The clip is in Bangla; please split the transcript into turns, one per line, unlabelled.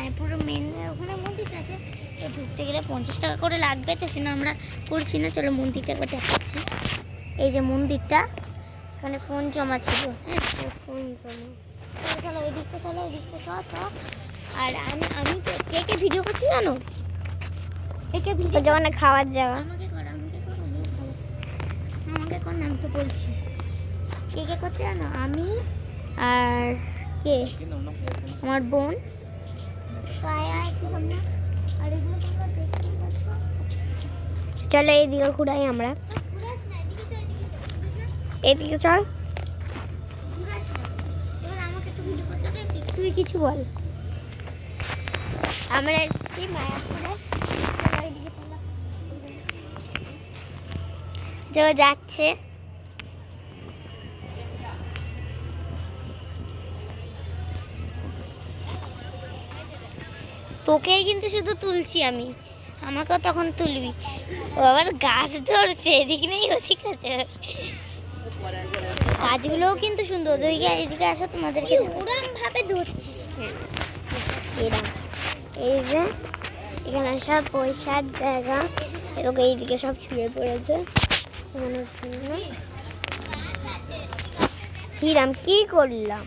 মায়াপুরের মেন ওখানে মন্দিরটা আছে, তো ঢুকতে গেলে 50 টাকা করে লাগবে, তো সেজন্য আমরা করছি না। চলো মন্দিরটা একবার দেখাচ্ছি। এই যে মন্দিরটা, এখানে ফোন জমা ছিল। হ্যাঁ ফোন জমা, চলো ওই দিকটা, চলো ওই দিকটা চ। আর আমি তো কে ভিডিও করছি জানো? একে ভিডিও যখন খাওয়ার যাওয়া আমাকে কর না, আমি তো বলছি কে করছে জানো? আমি আর কে, আমার বোন। চলো এইদিকে ঘুরাই আমরা, এদিকে চল। তুই কিছু বল। আমরা এসেছি মায়াপুরে, যাচ্ছে। তোকেই কিন্তু শুধু তুলছি আমি, আমাকেও তখন তুলবি। ও আবার গাছ ধরছে, এদিক নেই ওদিক আছে। গাছগুলোও কিন্তু সুন্দর। এদিকে আসো, তোমাদেরকে উড়ান ভাবে ধরছিস। এরকম এই যে এখানে সব পয়সার জায়গা, এরকম এইদিকে সব ছুঁয়ে পড়েছে। হিরাম কি করলাম?